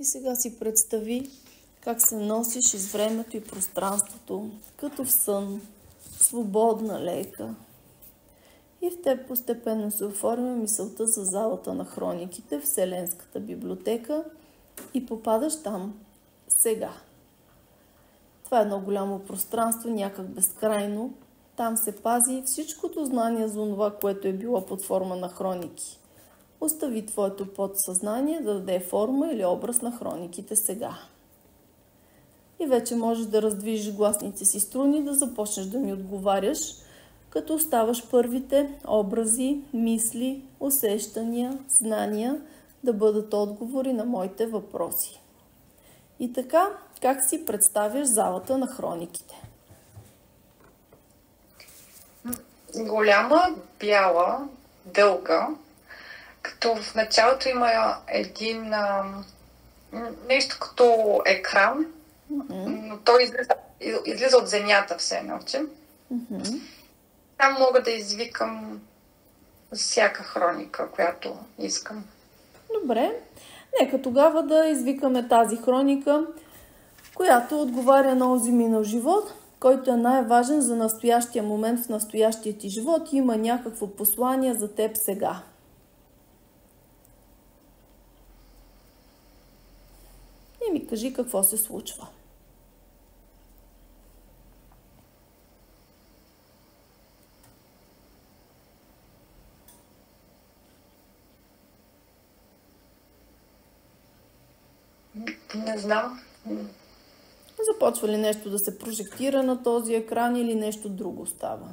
И сега си представи как се носиш из времето и пространството, като в сън, свободна, лека. И в теб постепенно се оформя мисълта за залата на хрониките, Вселенската библиотека, и попадаш там, сега. Това е едно голямо пространство, някак безкрайно. Там се пази всичкото знание за това, което е било под форма на хроники. Остави твоето подсъзнание да даде форма или образ на хрониките сега. И вече можеш да раздвижиш гласните си струни, да започнеш да ми отговаряш, като оставаш първите образи, мисли, усещания, знания да бъдат отговори на моите въпроси. И така, как си представяш залата на хрониките? Голяма, бяла, дълга, като в началото има един нещо като екран, но той излиза от земята все едно. Там мога да извикам всяка хроника, която искам. Добре, нека тогава да извикаме тази хроника, която отговаря на онзи минал живот, който е най-важен за настоящия момент в настоящия ти живот и има някакво послание за теб сега. И ми кажи какво се случва. Не знам. Започва ли нещо да се прожектира на този екран или нещо друго става?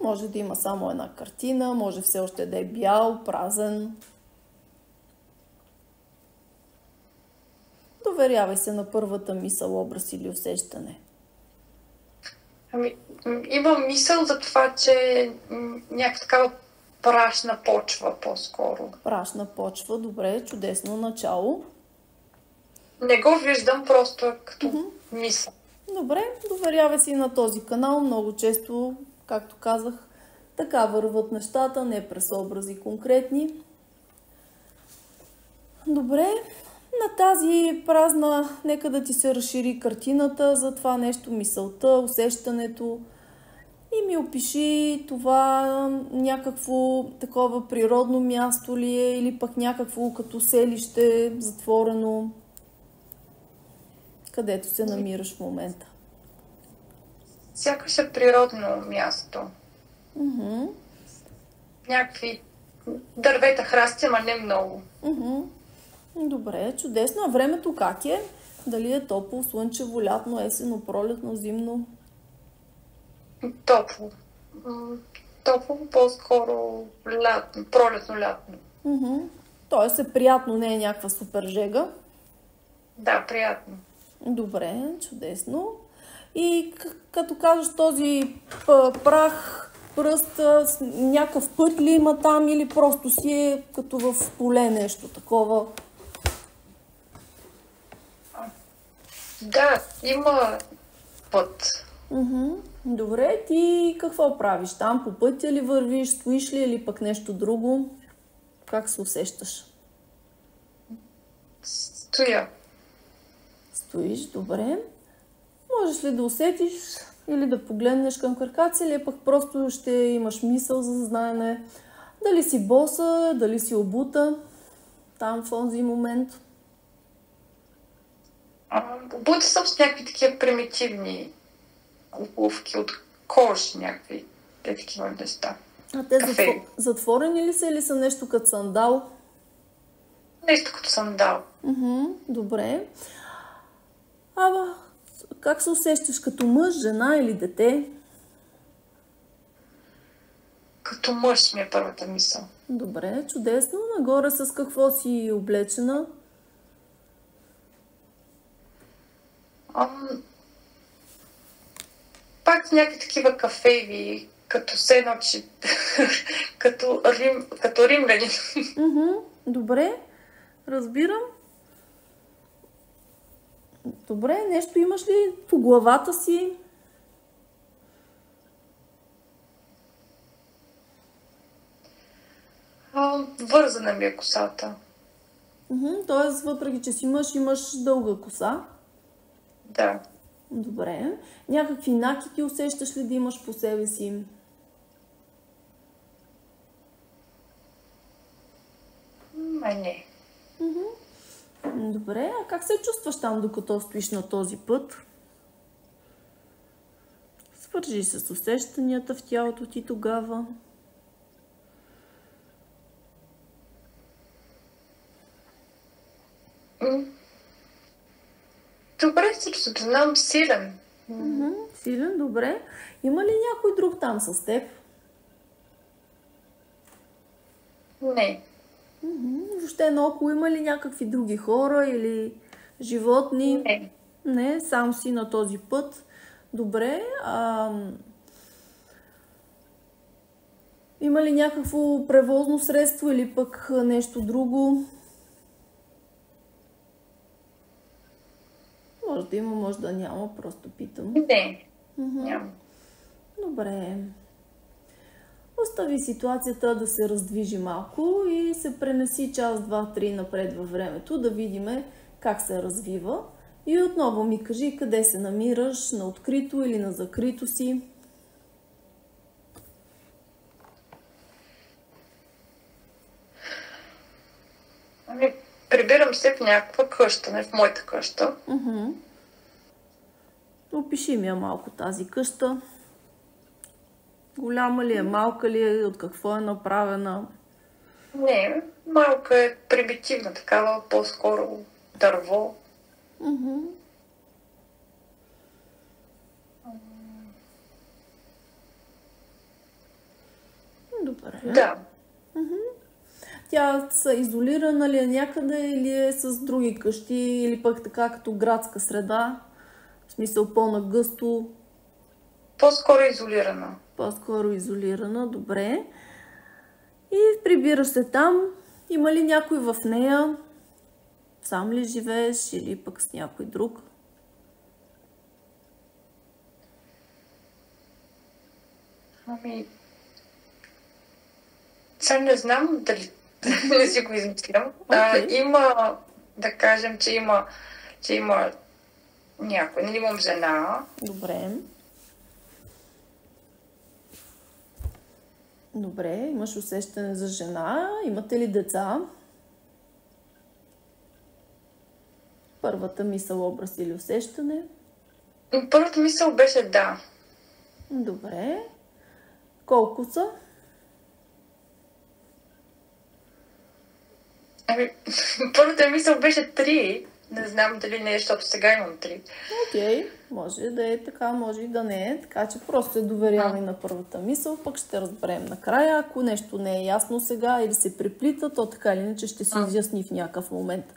Може да има само една картина, може все още да е бял, празен. Доверявай се на първата мисъл, образ или усещане. Имам мисъл за това, че някаква такава прашна почва по-скоро. Прашна почва, добре, чудесно начало. Не го виждам, просто като мисъл. Добре, доверявай си на този канал. Много често, както казах, така върват нещата, не през образи конкретни. Добре, на тази празна, нека да ти се разшири картината за това нещо, мисълта, усещането. И ми опиши това някакво такова природно място ли е или пък някакво като селище затворено, където се намираш в момента. Сякаш е природно място. Някакви дървета, храсти, ама не много. Добре, чудесно. А времето как е? Дали е топло, слънчево, лятно, есенно, пролетно, зимно? Топло. Топло, по-скоро лятно, пролетно-лятно. Тоест е приятно, не е някаква супер жега. Да, приятно. Добре, чудесно. И като кажеш този прах, пръст, някакъв път ли има там или просто си е като в поле нещо такова? Да, има път. Добре, ти какво правиш там? По пътя ли вървиш, стоиш ли или пък нещо друго? Как се усещаш? Стоя. Стоиш, добре. Можеш ли да усетиш или да погледнеш към краката си, или пък просто ще имаш мисъл за знаене дали си боса, дали си обута там в този момент? Обута съм с някакви такива примитивни обувки от кожи, някакви такива неща. А те затворени ли са или са нещо като сандал? Нещо като сандал. Добре. Как се усещаш? Като мъж, жена или дете? Като мъж ми е първата мисъл. Добре, чудесно. Нагоре с какво си облечена? Пак някакви такива кафеви, като сеночи, като римляни. Добре, разбирам. Добре, нещо имаш ли по главата си? вързана ми е косата. Тоест, въпреки че си мъж, имаш дълга коса. Да. Добре. Някакви накити усещаш ли да имаш по себе си? Не. Добре. А как се чувстваш там, докато стоиш на този път? Свържи се с усещанията в тялото ти тогава. Добре се чувствам, силен. Силен, добре. Има ли някой друг там с теб? Не. Въобще наоколо има ли някакви други хора или животни? Не. Не, сам си на този път. Добре. Има ли някакво превозно средство или пък нещо друго? Може да има, може да няма, просто питам. Не. Няма. Добре. Остави ситуацията да се раздвижи малко и се пренеси час, два, три напред във времето, да видим как се развива. И отново ми кажи къде се намираш, на открито или на закрито си. Прибирам се в някаква къща, не в моята къща. Опиши ми я малко тази къща. Голяма ли е, малка ли е, от какво е направена? Не, малка е, примитивна такава, по-скоро дърво. Добре. Да. Тя са изолирана ли е някъде или е с други къщи, или пък така като градска среда? В смисъл по-нагъсто? По-скоро изолирана. По-скоро изолирана, добре. И прибираш се там. Има ли някой в нея? Сам ли живееш или пък с някой друг? Сега не знам дали не си го измислям. Има, да кажем, че има някой. Не имам жена. Добре. Добре, имаш усещане за жена. Имате ли деца? Първата мисъл, образ или усещане? Първата мисъл беше да. Добре. Колко са? Първата мисъл беше 3. Не знам дали не е, защото сега имам 3. Окей, може да е така, може и да не е. Така че просто се доверявай на първата мисъл, пък ще разберем накрая. Ако нещо не е ясно сега или се преплита, то така или иначе ще се изясни в някакъв момент.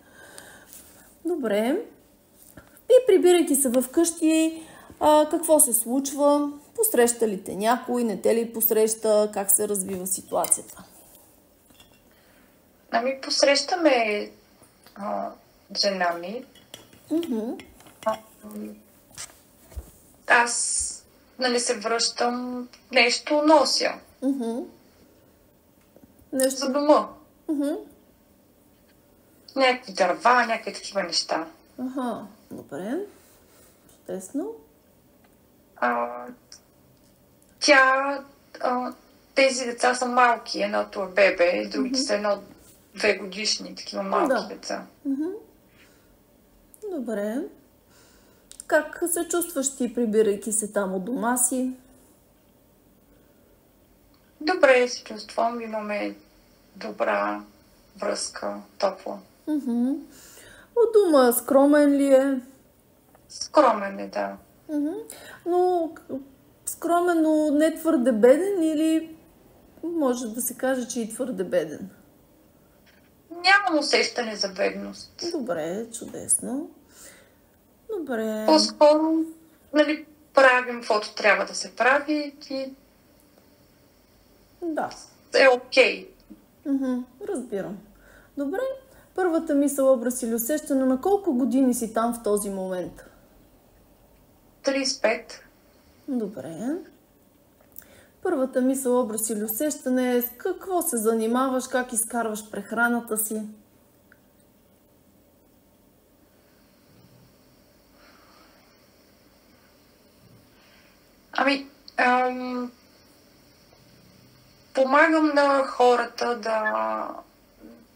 Добре. И прибирайки се вкъщи, какво се случва? Посреща ли те някой, не те ли посреща? Как се развива ситуацията? Посрещаме жена ми. Аз се връщам, нещо нося. Нещо за дома. Някакви дърва, някакви такива неща. Добре. Чудесно. Тези деца са малки. Едното е бебе, другите са 2 годишни, такива малки деца. Добре. Как се чувстваш ти, прибирайки се там от дома си? Добре се чувствам. Имаме добра връзка, топла. От дома скромен ли е? Скромен е, да. Но скромен, но не твърде беден или може да се каже, че и твърде беден? Нямам усещане за бедност. Добре, чудесно. Добре. По-скоро, правим каквото трябва да се прави и да. Е окей. Разбирам. Добре. Първата мисъл, образ или усещане, на колко години си там в този момент? 35. Добре. Първата мисъл, образ или усещане е с какво се занимаваш, как изкарваш прехраната си. Помагам на хората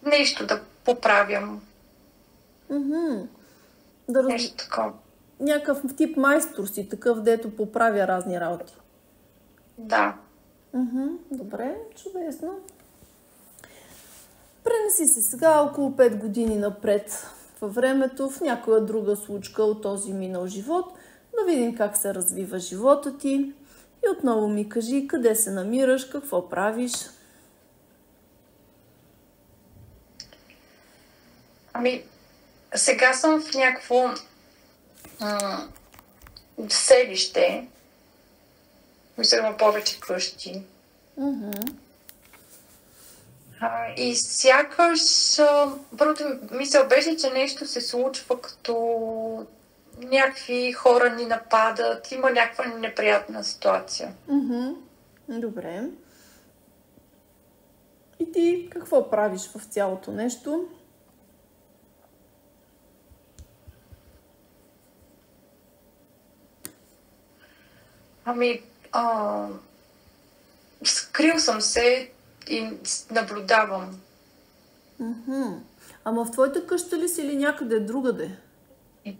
нещо да поправям. Нещо такова. Някакъв тип майстор си, такъв, дето поправя разни работи. Да. Добре, чудесно. Пренеси се сега около 5 години напред във времето, в някоя друга случка от този минал живот, да видим как се развива живота ти. И отново ми кажи къде се намираш, какво правиш. Сега съм в някакво селище. Мисля, има повече къщи. И сякаш първата мисъл беше, че нещо се случва, като някакви хора ни нападат, има някаква неприятна ситуация. Добре. И ти какво правиш в цялото нещо? Скрил съм се и наблюдавам. Ама в твоята къща ли си или някъде другаде?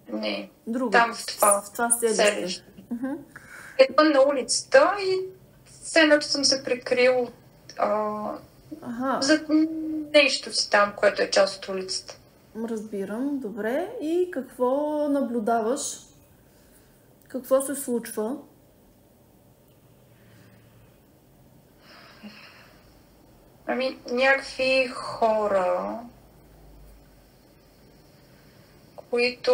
Не. Друга. Там в това селище. Едва на улицата и седнато съм се прикрил за нещо си там, което е част от улицата. Разбирам, добре. И какво наблюдаваш? Какво се случва? Някакви хора, които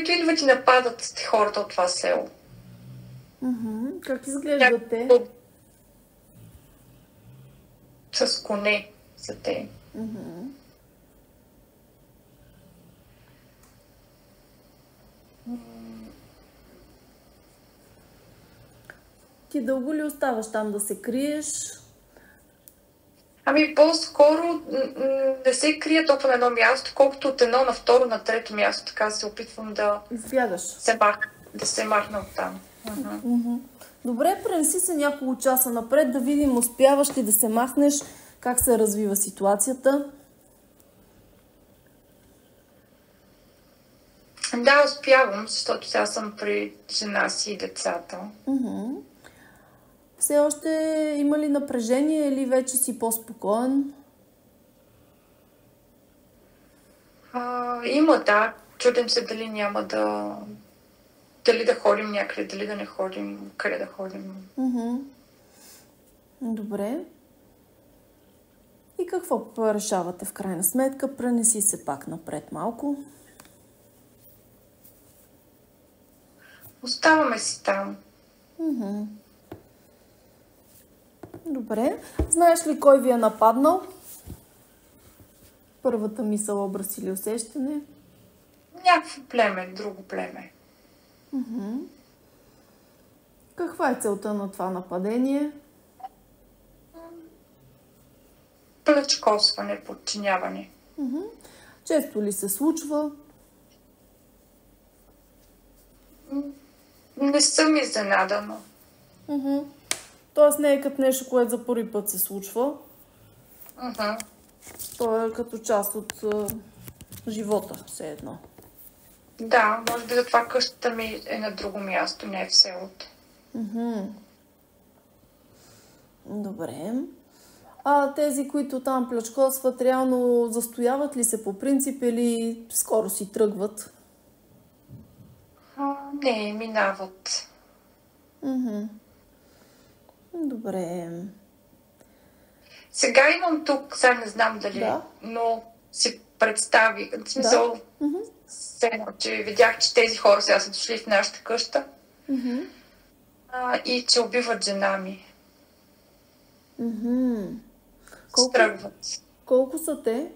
идват и нападат хората от това село. Как изглеждат те? С коне са те. Ти дълго ли оставаш там да се криеш? По-скоро не се крия толкова на едно място, колкото от едно на второ, на трето място. Така се опитвам да избягаш. Да се махна оттам. Добре, пренеси се няколко часа напред, да видим успяваш ли да се махнеш, как се развива ситуацията. Да, успявам, защото сега съм при жена си и децата. Все още има ли напрежение или вече си по-спокоен? Има, да. Чудим се дали няма дали да ходим някъде, дали да не ходим, къде да ходим. Добре. И какво решавате в крайна сметка? Пренеси се пак напред малко. Оставаме си там. Добре. Знаеш ли кой ви е нападнал? Първата мисъл, образ или усещане? Някакво племе, друго племе. Каква е целта на това нападение? Плячкосване, подчиняване. Често ли се случва? Не съм изненадана. Тоест не е като нещо, което за първи път се случва. То е като част от живота, все едно. Да, може би затова къщата ми е на друго място, не е в селото. Добре. А тези, които там плячкосват, реално застояват ли се по принцип или скоро си тръгват? Не, минават. Добре. Сега имам тук, сега не знам дали, но си представих, в смисъл, че видях, че тези хора сега са дошли в нашата къща и че убиват жена ми. Стръгват. Колко са те?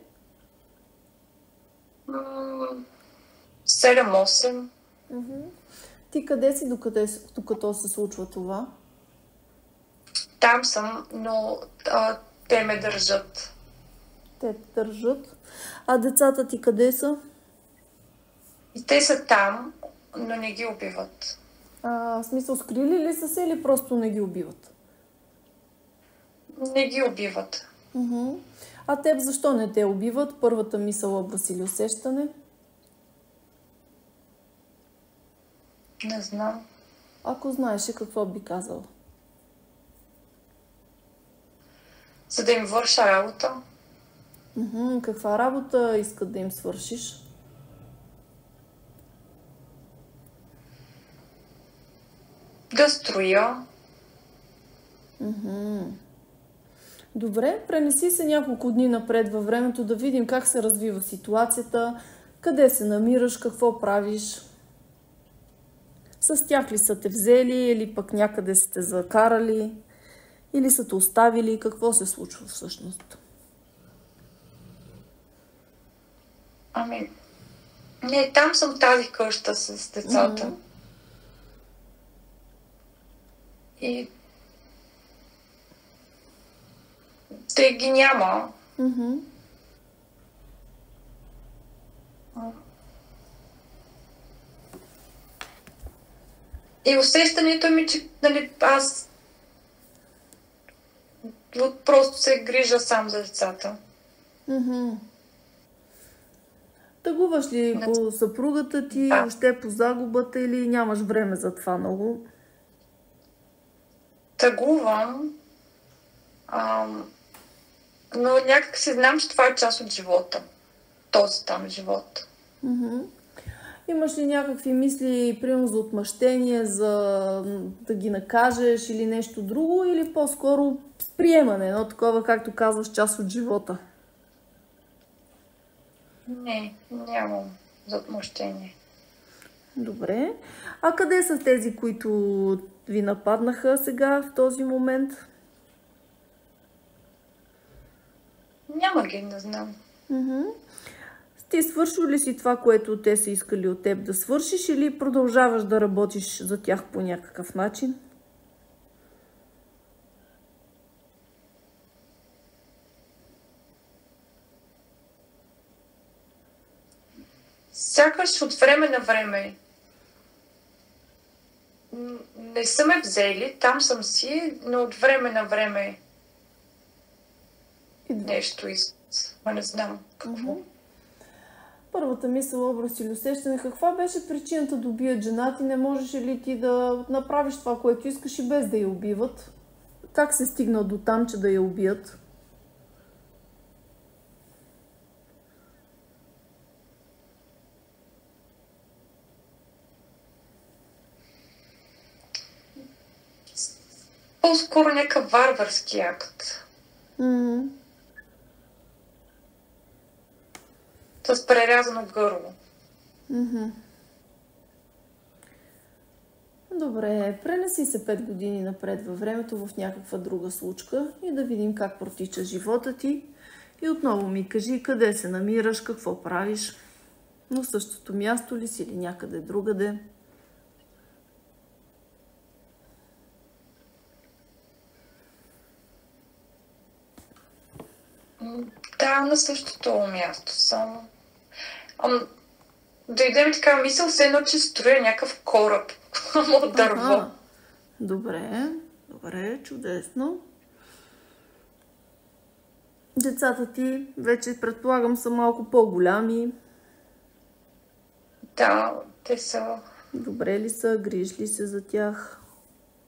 7-8. Ти къде си докато се случва това? Там съм, но те ме държат. Те те държат. А децата ти къде са? И те са там, но не ги убиват. В смисъл, скрили ли са се или просто не ги убиват? Не ги убиват. А теб защо не те убиват? Първата мисъл, образ или усещане? Не знам. Ако знаеше, какво би казала? За да им върша работа. Каква работа искат да им свършиш? Да строя. Добре, пренеси се няколко дни напред във времето да видим как се развива ситуацията, къде се намираш, какво правиш. С тях ли са те взели или пък някъде сте закарали или са те оставили? Какво се случва всъщност? Не, там съм в тази къща с децата. И те ги няма. И усещането ми, че аз просто се грижа сам за децата. Тъгуваш ли по съпругата ти, въобще по загубата или нямаш време за това много? Тъгувам, но някак си знам, че това е част от живота. Този там живот. Имаш ли някакви мисли, примерно за отмъщение, за да ги накажеш или нещо друго, или по-скоро приемане, но такова, както казваш, част от живота? Не, нямам за отмъщение. Добре. А къде са тези, които ви нападнаха сега, в този момент? Няма ги, не знам. Ти свършил ли си това, което те са искали от теб да свършиш, или продължаваш да работиш за тях по някакъв начин? Сякаш от време на време не са ме взели, там съм си, но от време на време нещо искат. Не знам какво. Първата мисъл, образ или усещане, каква беше причината да убият жена ти? Не можеш ли ти да направиш това, което искаш и без да я убиват? Как се стигна до там, че да я убият? По-скоро някакъв варварски акт. С прерязано гърло. Добре, пренеси се 5 години напред във времето в някаква друга случка и да видим как протича живота ти. И отново ми кажи къде се намираш, какво правиш. На същото място ли си или някъде другаде? Да, на същото място съм. Дойде ми така мисъл, все едно, че строя някакъв кораб от дърво. Добре, чудесно. Децата ти вече, предполагам, са малко по-голями. Да, те са. Добре ли са? Грижиш ли се за тях?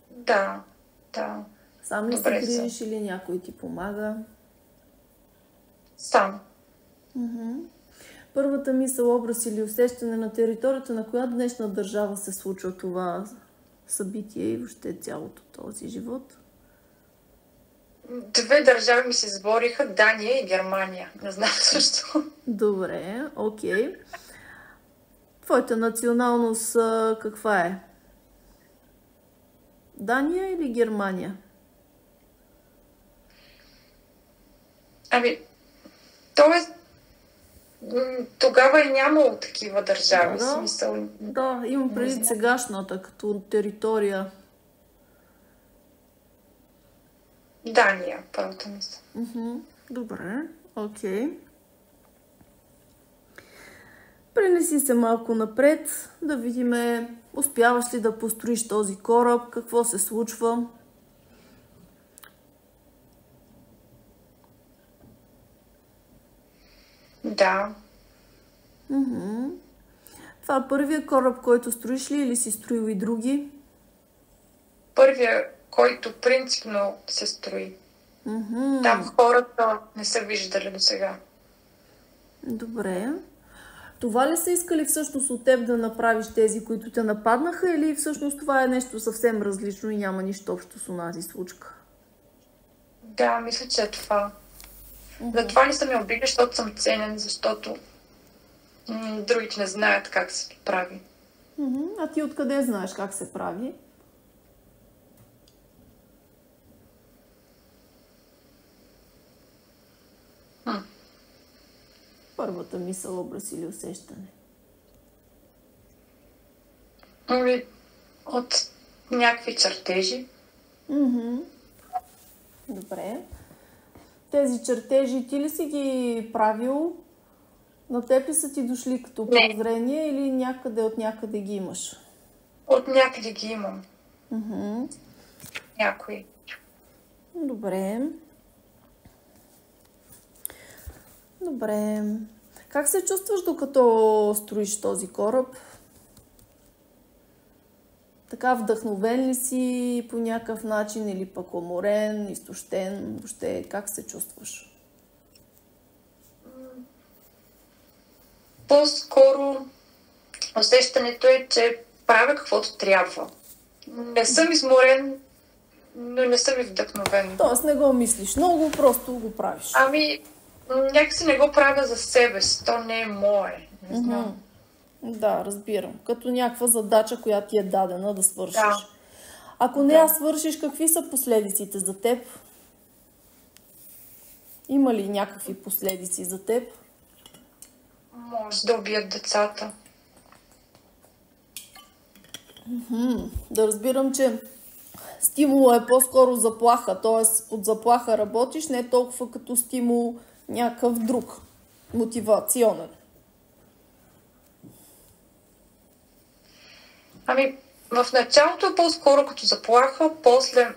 Да. Сам ли се грижиш или някой ти помага? Сам. Първата мисъл, образ или усещане на територията, на коя днешна държава се случва това събитие и въобще цялото този живот? 2 държави ми се сбориха, Дания и Германия. Не знам също. Добре, окей. Твоята националност каква е? Дания или Германия? То е Тогава е нямало такива държави. Да, Смисъл, да, имам не предвид знам. сегашната като територия. Дания, първата мисъл. Добре, окей. Пренеси се малко напред, да видим успяваш ли да построиш този кораб, какво се случва. Да. Това е първият кораб, който строиш ли или си строил и други? Първия, който принципно се строи. Там хората не са виждали до сега. Добре. Това ли са искали всъщност от теб да направиш тези, които те нападнаха, или всъщност това е нещо съвсем различно и няма нищо общо с онази случка? Да, мисля, че е това. Затова не са ме убили, защото съм ценен, защото другите не знаят как се прави. А ти откъде знаеш как се прави? Първата мисъл, образ или усещане? От някакви чертежи. Добре. Тези чертежи ти ли си ги правил? На теб ли са ти дошли като прозрение или от някъде ги имаш? От някъде ги имам. Някои. Добре. Добре. Как се чувстваш докато строиш този кораб? Така вдъхновен ли си по някакъв начин или пък уморен, изтощен? Въобще как се чувстваш? По-скоро усещането е, че правя каквото трябва. Не съм изморен, но не съм и вдъхновен. Тоест не го мислиш много, просто го правиш. Някакси не го правя за себе си. То не е мое. Не знам. Да, разбирам. Като някаква задача, която ти е дадена да свършиш. Да. Ако не я свършиш, какви са последиците за теб? Има ли някакви последици за теб? Може да убият децата. Да разбирам, че стимула е по-скоро заплаха. Т.е. под заплаха работиш, не толкова като стимул някакъв друг. Мотивационен. В началото е по-скоро като заплаха, после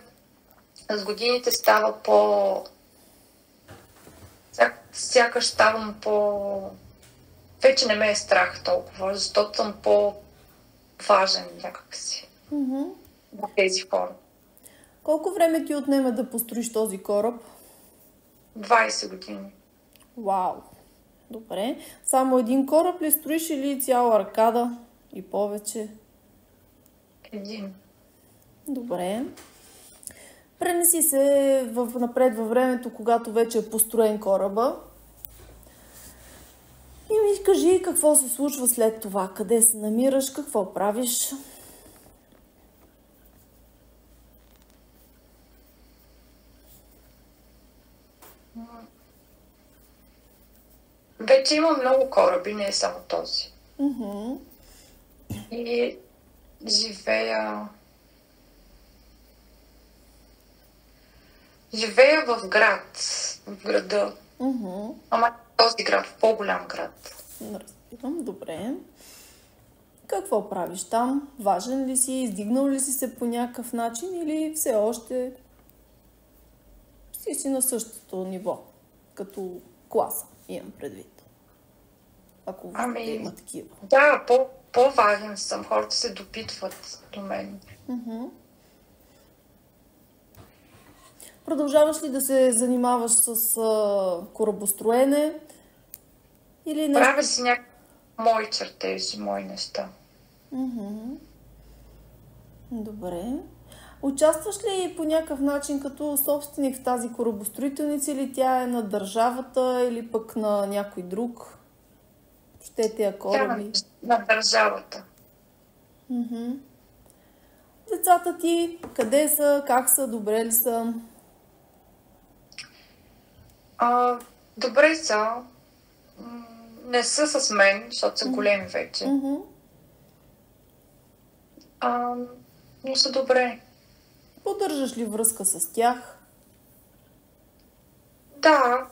с годините става сякаш ставам вече не ме е страх толкова, защото съм по-важен някакси на тези хора. Колко време ти отнема да построиш този кораб? 20 години. Вау! Добре. Само един кораб ли строиш или цяла аркада и повече? Един. Добре. Пренеси се напред във времето, когато вече е построен кораба. И ми кажи какво се случва след това. Къде се намираш, какво правиш? Вече има много кораби, не е само този. И живея в града. Ама този град, в по-голям град. Разбирам, добре. Какво правиш там? Важен ли си? Издигнал ли си се по някакъв начин или все още си на същото ниво, като класа, имам предвид? Ако има такива. Да, по-важен съм. Хората се допитват до мен. Продължаваш ли да се занимаваш с корабостроене? Или нещо? Правя си някакви мои чертежи, мои неща. Добре. Участваш ли по някакъв начин като собственик в тази корабостроителница или тя е на държавата или пък на някой друг? Ще тези кораби? На държавата. Децата ти къде са, как са, добре ли са? Добре са. не са с мен, защото са големи вече. Но са добре. Поддържаш ли връзка с тях? Да.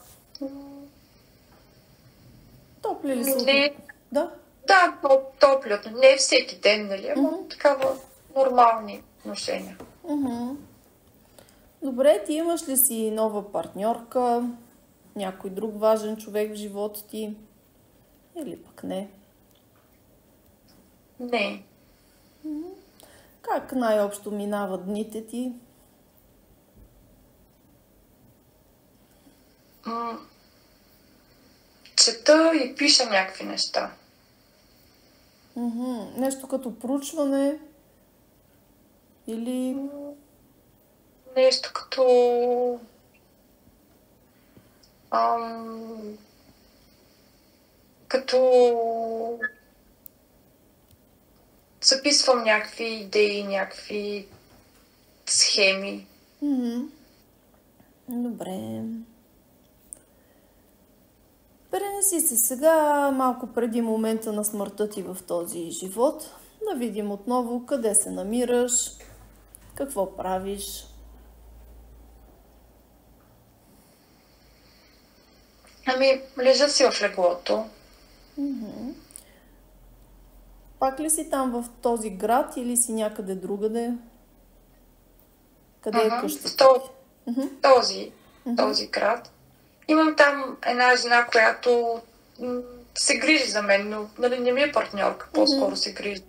Топли ли са? Не, Да? да, топлят. Не всеки ден, нали? Ама такава нормални отношения. Добре, ти имаш ли си нова партньорка? Някой друг важен човек в живота ти? Или пък не? Не. Как най-общо минават дните ти? Чета и пиша някакви неща. Нещо като проучване? Или... Нещо като... като... Записвам някакви идеи, някакви схеми. Добре. Пренеси се сега малко преди момента на смъртта ти в този живот. Да видим отново къде се намираш, какво правиш. Лежа си в леглото. Пак ли си там в този град или си някъде другаде? Къде е къщата? Този град. Имам там една жена, която се грижи за мен, но нали, не ми е партньорка, по-скоро се грижи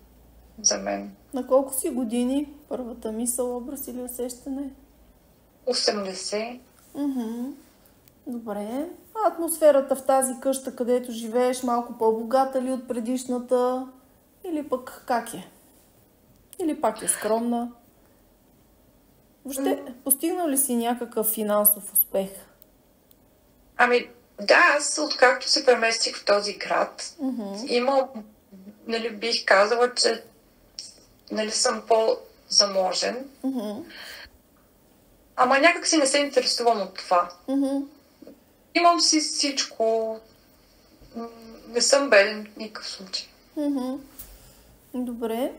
за мен. На колко си години? Първата мисъл, образ или усещане? 80. Добре. А атмосферата в тази къща, където живееш, малко по-богата ли от предишната? Или пък как е? Или пак е скромна? Въобще, постигнал ли си някакъв финансов успех? Да, аз откакто се преместих в този град, имам, нали, бих казала, че нали, съм по-заможен. Ама някак си не се интересувам от това. Имам си всичко. Не съм беден в никакъв случай. Добре.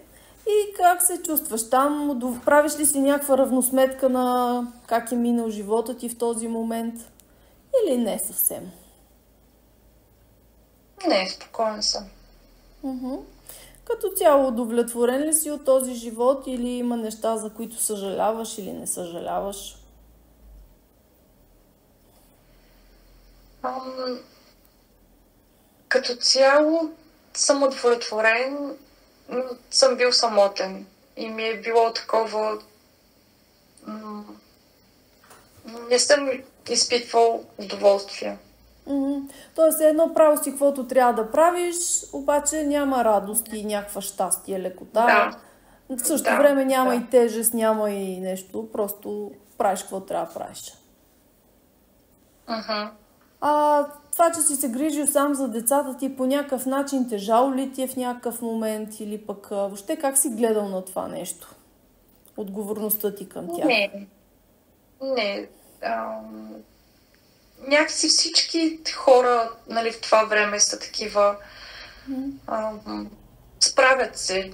И как се чувстваш там? Правиш ли си някаква равносметка на как е минал живота ти в този момент? Или не съвсем? Не, спокоен съм. Като цяло удовлетворен ли си от този живот или има неща, за които съжаляваш или не съжаляваш? Като цяло съм удовлетворен, съм бил самотен и ми е било такова... Не съм изпитвал удоволствие. Тоест едно право си каквото трябва да правиш, обаче няма радост и някаква щастие, лекота. Да. В същото време няма и тежест, няма и нещо, просто правиш какво трябва да правиш. Това, че си се грижил сам за децата ти, по някакъв начин тежало ли ти е в някакъв момент или пък въобще как си гледал на това нещо? Отговорността ти към тях? Не. Някакси всички хора, нали, в това време са такива. Справят се.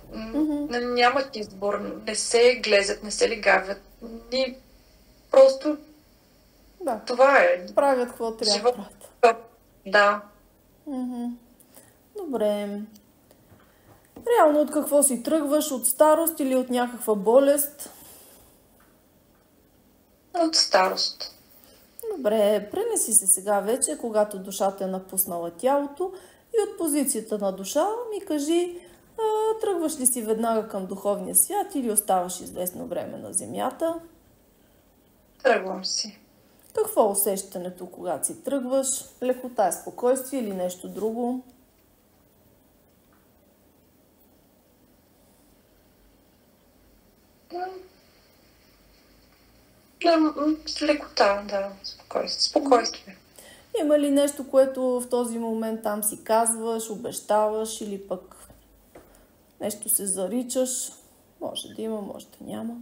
Нямат избор. Не се глезят, не се лигавят. Просто това е. Правят какво трябва да правят. Да. Добре. Реално от какво си тръгваш? От старост или от някаква болест? От старост. Добре, пренеси се сега вече, когато душата е напуснала тялото и от позицията на душа ми кажи, тръгваш ли си веднага към духовния свят или оставаш известно време на земята? Тръгвам си. Какво е усещането, когато си тръгваш? Лекота, спокойствие или нещо друго? Лекота, да. Спокойствие. Има ли нещо, което в този момент там си казваш, обещаваш или пък нещо се заричаш? Може да има, може да няма.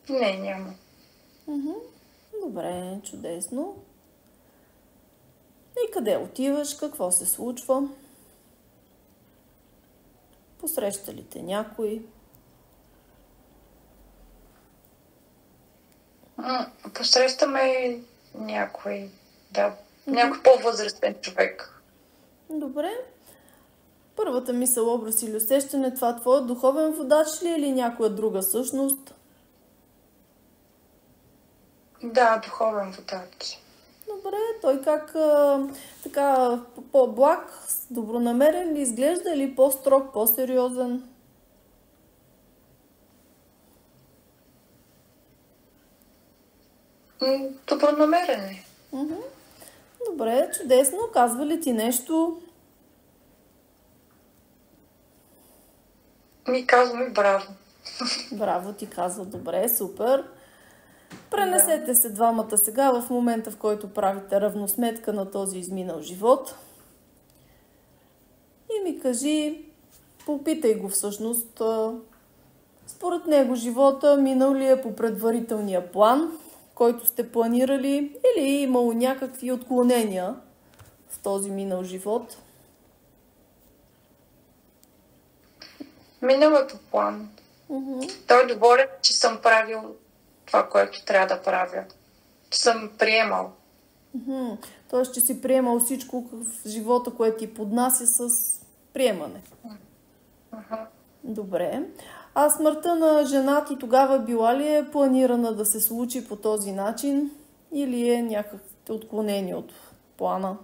Не, няма. Добре, чудесно. И къде отиваш, какво се случва? Посреща ли те някой? Посрещаме някой, да, някой по-възрастен човек. Добре. Първата мисъл, образ или усещане, това твой духовен водач ли или някоя друга същност? Да, духовен водач. Добре, той как така по-благ, добронамерен ли изглежда или по-строг, по-сериозен? Добронамерен е. Добре, чудесно. Казва ли ти нещо? Казваме браво. Браво ти казва. Добре, супер. Пренесете се двамата сега в момента, в който правите равносметка на този изминал живот. И ми кажи, попитай го всъщност, според него живота минал ли е по предварителния план, който сте планирали, или е имало някакви отклонения в този минал живот? Минал е по план. Той е доволен, че съм правил това, което трябва да правя. Че съм приемал. Тоест, че си приемал всичко в живота, което ти поднася с приемане. Добре. А смъртта на жена ти тогава била ли е планирана да се случи по този начин или е някакво отклонение от плана?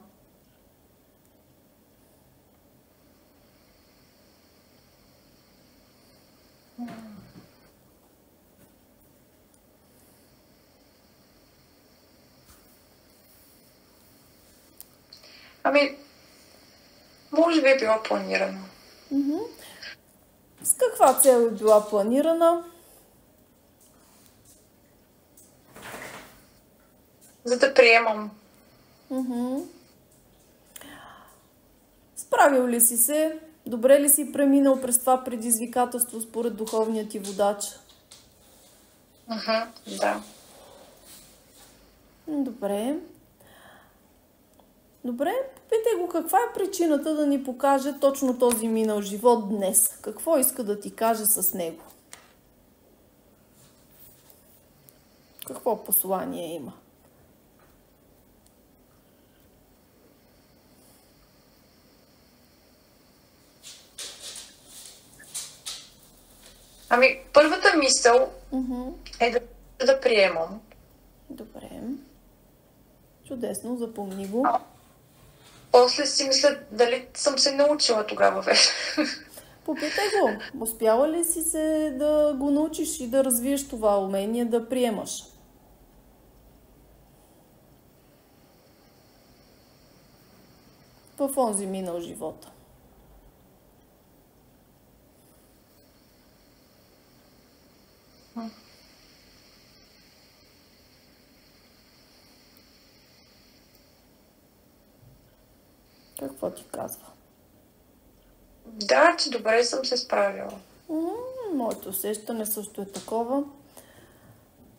Може би е била планирана. С каква цел е била планирана? За да приемам. Справил ли си се? Добре ли си преминал през това предизвикателство според духовния ти водач? Да. Добре. Добре, попитай го каква е причината да ни покаже точно този минал живот днес. Какво иска да ти каже с него? Какво послание има? Първата мисъл е да приемам. Добре. Чудесно, запомни го. После си мисля дали съм се научила тогава вече. Попитай го. Успяла ли си се да го научиш и да развиеш това умение да приемаш? В онзи минал живота. Какво ти казва? Да, че добре съм се справила. Моето усещане също е такова.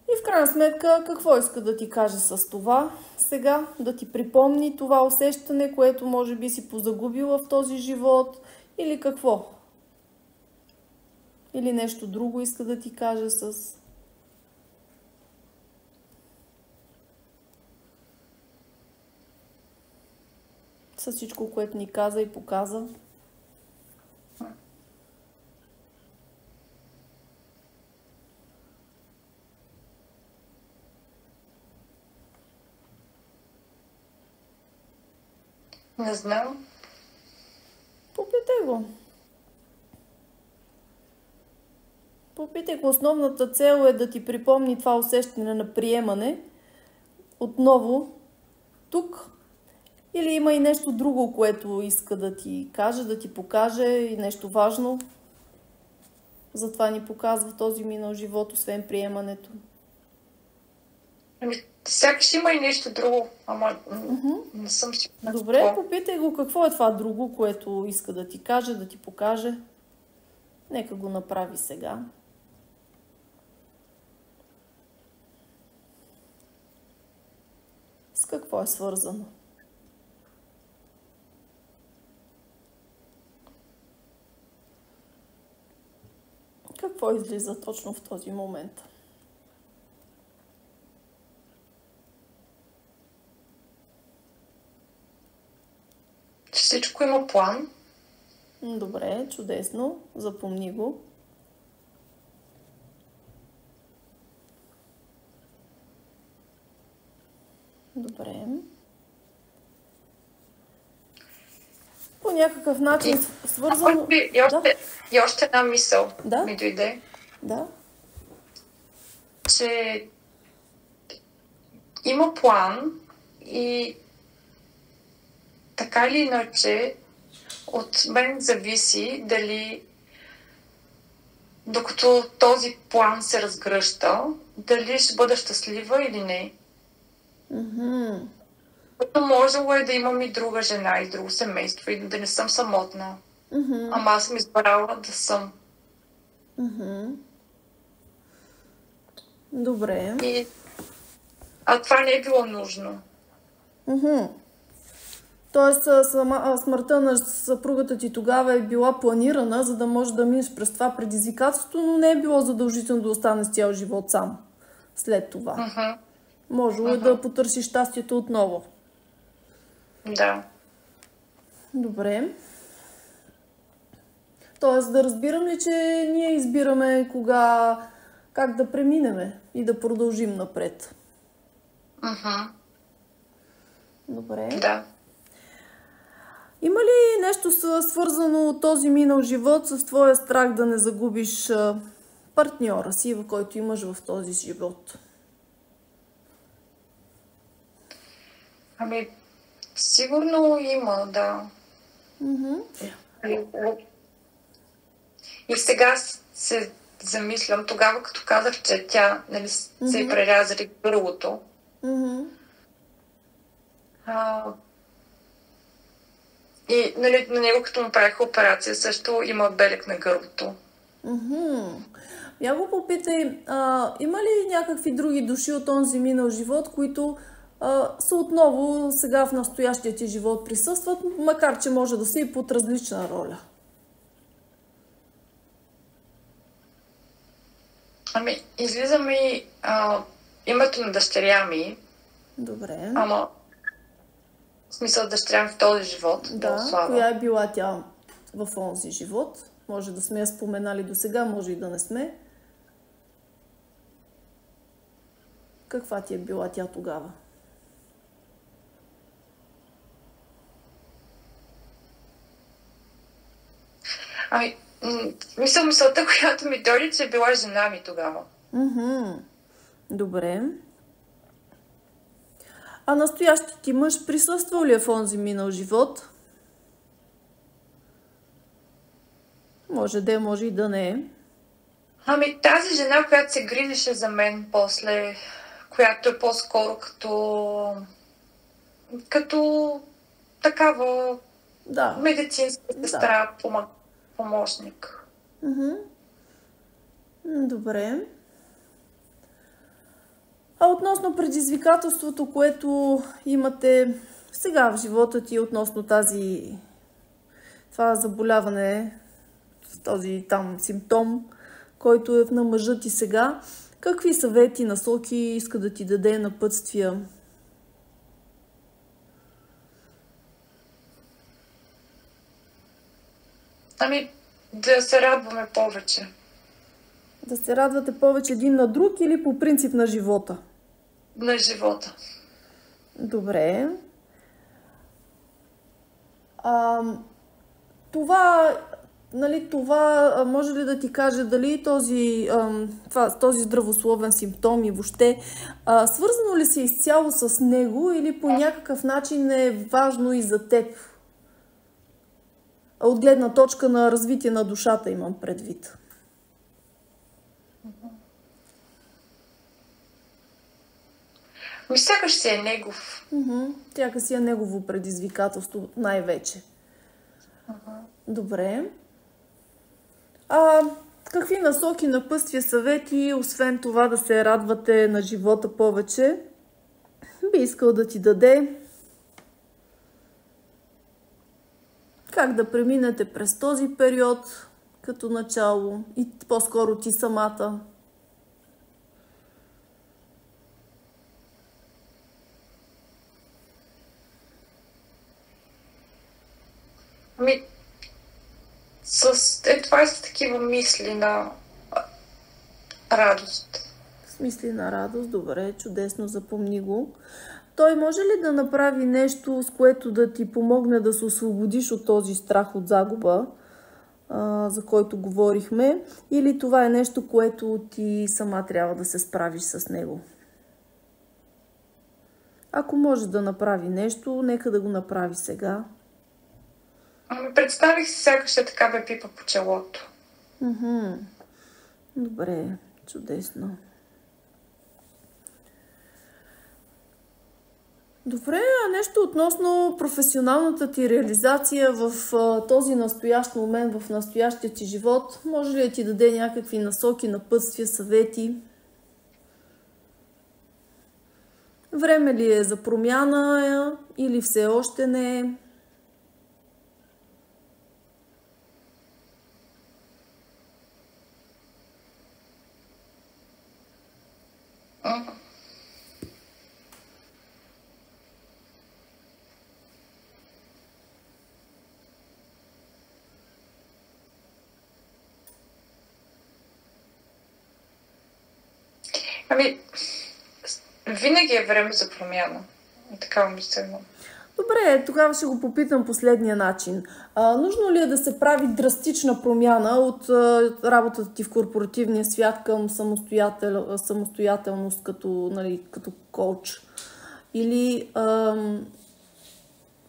И в крайна сметка, какво иска да ти каже с това? Сега да ти припомни това усещане, което може би си позагубила в този живот, или какво? Или нещо друго иска да ти каже с всичко, което ни каза и показа. Не знам. Попитай го. Попитай го. Основната цел е да ти припомни това усещане на приемане отново тук. Или има и нещо друго, което иска да ти каже, да ти покаже и нещо важно. Затова ни показва този минал живот, освен приемането. Сякаш има и нещо друго, ама не съм сигурна. Добре, попитай го какво е това друго, което иска да ти каже, да ти покаже. Нека го направи сега. С какво е свързано? Какво излиза точно в този момент? Всичко има план. Добре, чудесно. Запомни го. Добре. По някакъв начин свързано... И още една мисъл ми дойде. Да. Че има план и така или иначе от мен зависи дали докато този план се разгръща, дали ще бъда щастлива или не. Можело е да имам и друга жена и друго семейство и да не съм самотна. Ама аз съм избрала да съм. Добре. А това не е било нужно. Тоест смъртта на съпругата ти тогава е била планирана, за да можеш да минеш през това предизвикателство, но не е било задължително да останеш цял живот сам след това. Можело е да потърсиш щастието отново. Да. Добре. Тоест да разбирам ли, че ние избираме как да преминеме и да продължим напред? Добре. Да. Има ли нещо свързано от този минал живот с твоя страх да не загубиш партньора си, в който имаш в този живот? Ами, сигурно има, да. И сега се замислям, тогава като казах, че тя се е прерязали гърлото. И на него, като му правиха операция, също има белег на гърлото. Я го попитай, има ли някакви други души от онзи минал живот, които са отново сега в настоящия ти живот присъстват, макар че може да са и под различна роля? Ами, излиза ми името на дъщеря ми. Добре. Ама, в смисъл дъщеря ми в този живот. Да, коя е била тя в онзи живот? Може да сме я споменали до сега, може и да не сме. Каква ти е била тя тогава? Ами, мисълта, която ми дойде, че е била жена ми тогава. Добре. А настоящият ти мъж присъствал ли е в онзи минал живот? Може да е, може и да не е. Ами тази жена, която се грижеше за мен после, която е по-скоро като такава медицинска сестра, помощник. Добре. А относно предизвикателството, което имате сега в живота ти, относно това заболяване, този там симптом, който е на мъжа ти сега, какви съвети, насоки иска да ти даде, напътствия? Ами, да се радваме повече. Да се радвате повече един на друг или по принцип на живота? На живота. Добре. Това може ли да ти каже дали този здравословен симптом и въобще свързано ли си изцяло с него или по някакъв начин е важно и за теб? От гледна точка на развитие на душата имам предвид. Сякаш си е негов. Сякаш си е негово предизвикателство най-вече. Добре. Какви насоки, напътствия, съвети, освен това да се радвате на живота повече, би искал да ти даде? Как да преминете през този период? като начало и по-скоро ти самата? Ами, това е с такива мисли на радост. С мисли на радост, добре, чудесно, запомни го. Той може ли да направи нещо, с което да ти помогне да се освободиш от този страх от загуба, за който говорихме, или това е нещо, което ти сама трябва да се справиш с него? Ако може да направи нещо, нека да го направи сега. Представих си сякаш така ме пипа по челото. Добре, чудесно. Добре, а нещо относно професионалната ти реализация в този настоящ момент, в настоящия ти живот. Може ли да ти даде някакви насоки, напътствия, съвети? Време ли е за промяна или все още не е? Ами, винаги е време за промяна. Така мисля. Добре, тогава ще го попитам последния начин. Нужно ли е да се прави драстична промяна от работата ти в корпоративния свят към самостоятелност като коуч? Или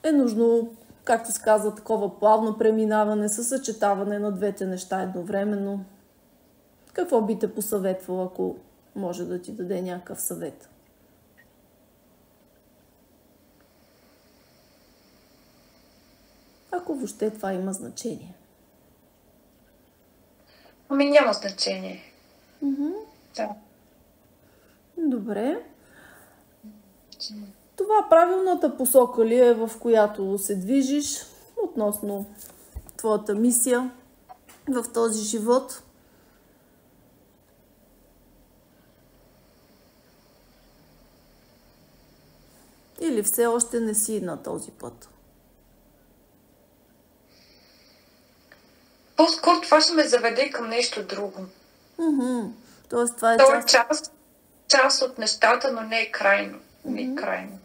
е нужно, както се казва, такова плавно преминаване, съчетаване на двете неща едновременно? Какво би те посъветвал, ако може да ти даде някакъв съвет? Ако въобще това има значение. Ами няма значение. Да. Добре. Това правилната посока ли е, в която се движиш относно твоята мисия в този живот? Или все още не си на този път? По-скоро това ще ме заведе към нещо друго. Тоест, това е част от нещата, но не е крайно. Не е крайно.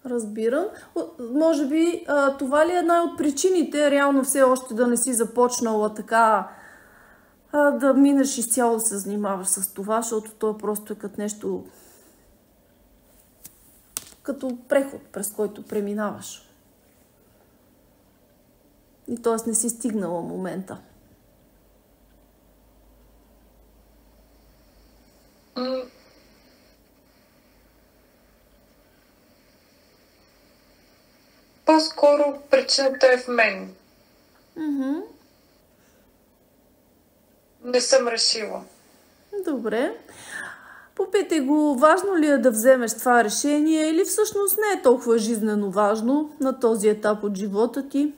Разбирам. Може би това ли е една от причините реално все още да не си започнала така да минеш изцяло да се занимаваш с това, защото то просто е като нещо, като преход, през който преминаваш. И т.е. не си стигнала момента. По-скоро причината е в мен. Не съм решила. Добре. Попитай го, важно ли е да вземеш това решение или всъщност не е толкова жизнено важно на този етап от живота ти?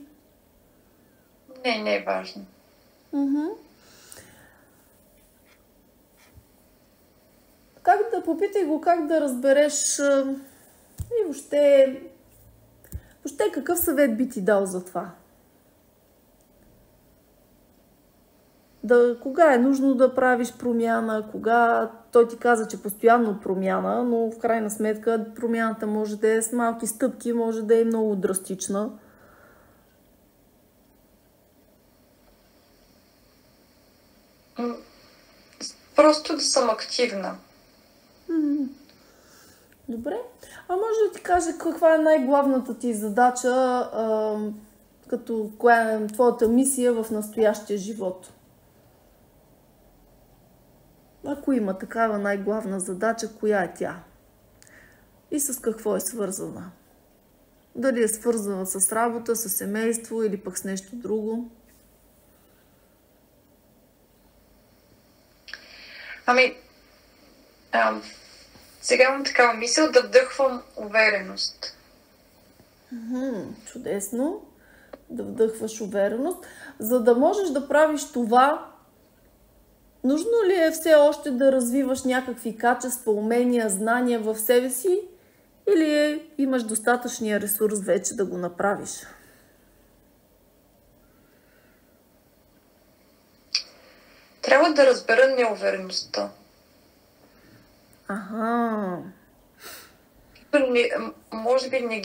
Не е важно. Попитай го как да разбереш и въобще какъв съвет би ти дал за това? Кога е нужно да правиш промяна, кога той ти каза, че постоянно промяна, но в крайна сметка промяната може да е с малки стъпки, може да е много драстична. Просто да съм активна. Добре. А може да ти кажа каква е най-главната ти задача, коя е твоята мисия в настоящия живот? Ако има такава най-главна задача, коя е тя? И с какво е свързана? Дали е свързана с работа, с семейство или пък с нещо друго? Сега имам такава мисъл да вдъхвам увереност. Чудесно. Да вдъхваш увереност. За да можеш да правиш това, нужно ли е все още да развиваш някакви качества, умения, знания в себе си или имаш достатъчния ресурс вече да го направиш? Трябва да разбера неувереността. Ага. Може би не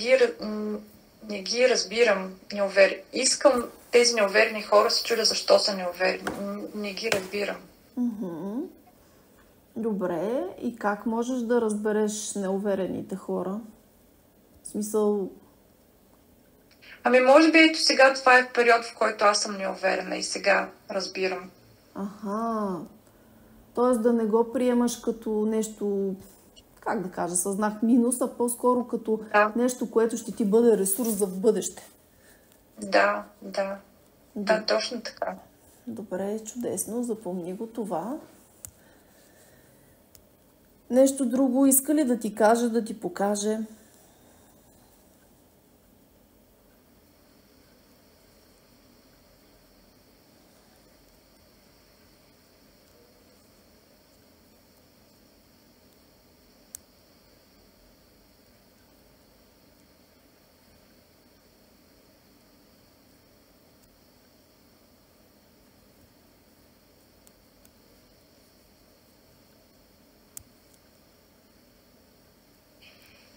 ги разбирам. Искам тези неуверени хора, се чудя защо са неуверени. Не ги разбирам. Добре. И как можеш да разбереш неуверените хора? В смисъл... Може би ето сега това е период, в който аз съм неуверена и сега разбирам. Аха. Тоест да не го приемаш като нещо, как да кажа, със знак минус, а по-скоро като нещо, което ще ти бъде ресурс за в бъдеще. Да, точно така. Добре, чудесно, запомни го това. Нещо друго иска ли да ти каже, да ти покаже?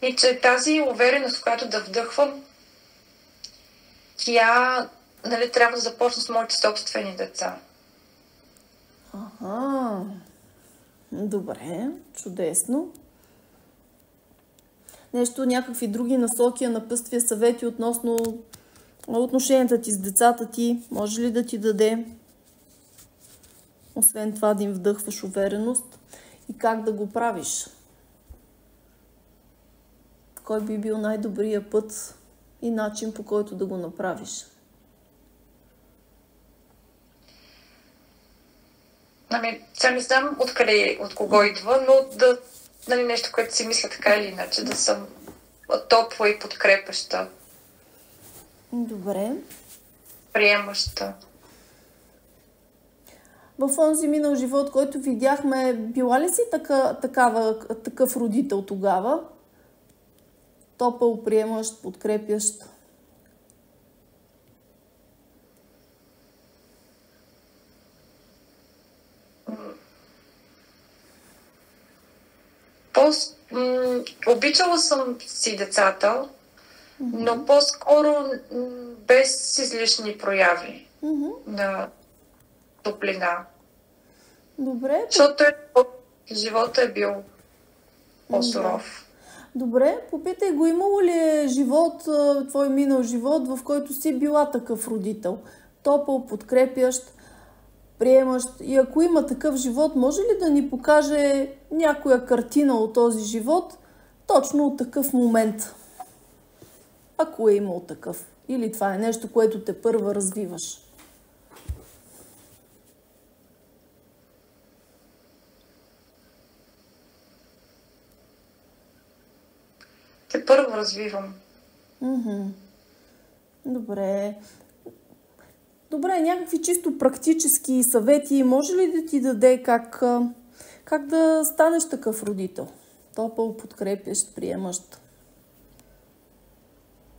И че тази увереност, която да вдъхвам, тя трябва да започна с моите собствени деца. Ага. Добре, чудесно. Нещо, някакви други насоки, напътствия, съвети относно отношенията ти с децата ти, може ли да ти даде? Освен това да им вдъхваш увереност и как да го правиш? Кой би бил най-добрият път и начин, по който да го направиш? Сега не знам от кого идва, но нещо, което си мисля така или иначе, да съм топла и подкрепеща. Добре. Приемаща. В онзи минал живот, който видяхме, била ли си такъв родител тогава? Топъл, приемащ, подкрепящ? Обичала съм си децата, но по-скоро без излишни прояви на топлина. Добре. Защото живота е бил по-суров. Добре, попитай го, имало ли е живот, твой минал живот, в който си била такъв родител? Топъл, подкрепящ, приемащ. И ако има такъв живот, може ли да ни покаже някоя картина от този живот, точно от такъв момент? Ако е имал такъв. Или това е нещо, което те първа развиваш? Те първо развивам. Добре. Добре, някакви чисто практически съвети може ли да ти даде как да станеш такъв родител? Топъл, подкрепящ, приемащ.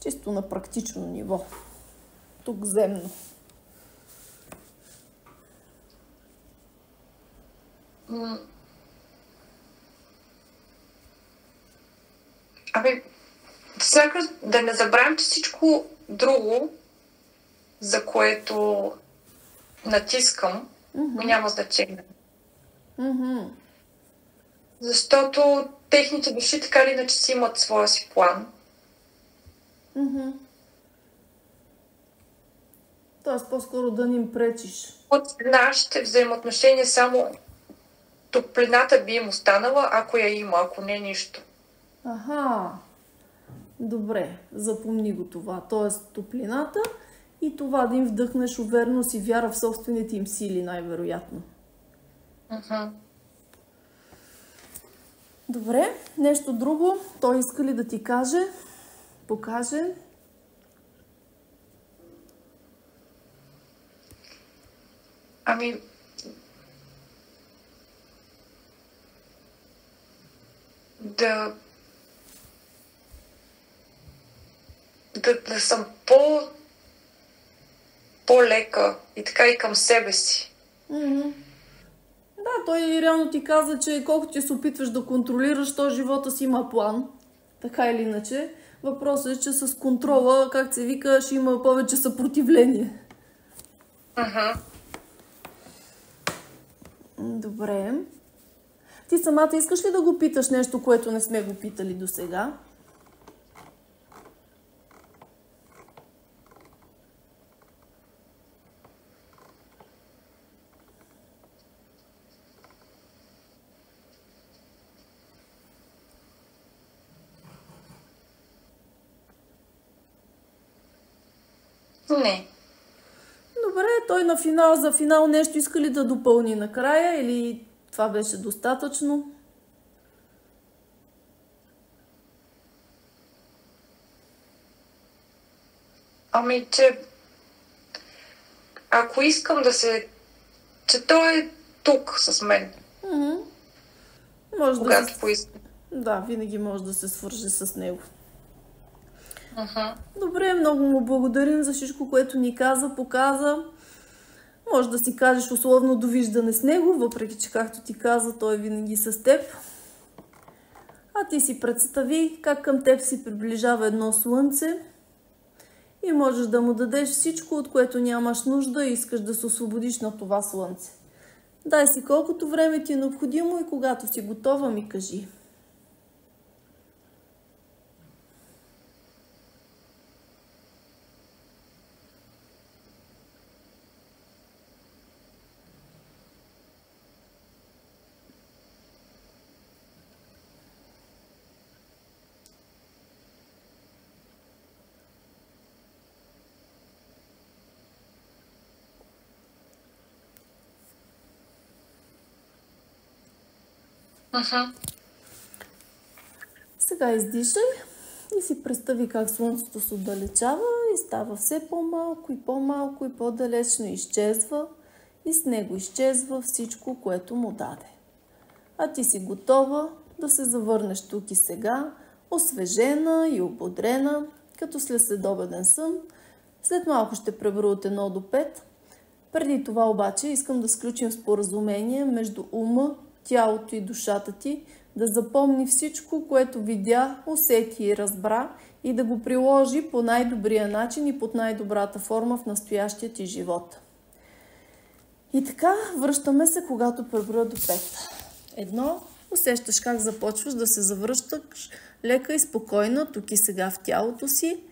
Чисто на практично ниво. Тук земно. Сякаш да не забравим, че всичко друго, за което натискам, няма значение. Защото техните души така или иначе си имат своя си план. Тоест по-скоро да не им пречиш. От нашите взаимоотношения само топлината би им останала, ако я има, ако не нищо. Аха. Добре, запомни го това. Тоест топлината и това да им вдъхнеш увереност и вяра в собствените им сили, най-вероятно. Добре, нещо друго. Той иска ли да ти каже? Покаже. Ами, да съм по-лека и така и към себе си. Да, той реално ти каза, че колкото ти се опитваш да контролираш, то живота си има план. Така или иначе. Въпросът е, че с контрола, как се вика, ще има повече съпротивление. Добре. Ти самата искаш ли да го питаш нещо, което не сме го питали досега? Не. Добре, той за финал нещо иска ли да допълни накрая или това беше достатъчно? Ами, че ако искам че той е тук с мен. Може когато поискам. Да, винаги може да се свържи с него. Добре, много му благодарим за всичко, което ни показа. Може да си кажеш условно довиждане с него, въпреки че, както ти каза, той е винаги с теб. А ти си представи как към теб си приближава едно слънце и можеш да му дадеш всичко, от което нямаш нужда и искаш да се освободиш на това слънце. Дай си колкото време ти е необходимо и когато си готова, ми кажи. Сега издишай и си представи как слънцето се отдалечава и става все по-малко и по-малко и по-далечно изчезва и с него изчезва всичко, което му даде. А ти си готова да се завърнеш тук и сега, освежена и ободрена, като след следобеден сън. След малко ще преброя от 1 до 5. Преди това обаче искам да сключим споразумение между ума, тялото и душата ти, да запомни всичко, което видя, усети и разбра и да го приложи по най-добрия начин и под най-добрата форма в настоящия ти живот. И така, връщаме се, когато преброя до 5. 1. Усещаш как започваш да се завръщаш лека и спокойна тук и сега в тялото си.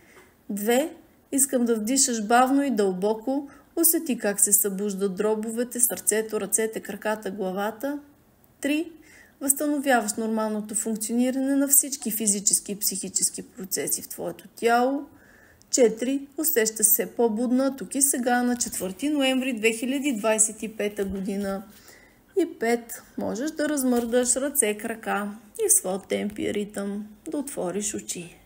2. Искам да вдишаш бавно и дълбоко. Усети как се събуждат дробовете, сърцето, ръцете, краката, главата. 3. Възстановяваш нормалното функциониране на всички физически и психически процеси в твоето тяло. 4. Усещаш се по-будна тук и сега на 4 ноември 2025 година. И 5. Можеш да размърдаш ръце, крака и в своя темп и ритъм да отвориш очи.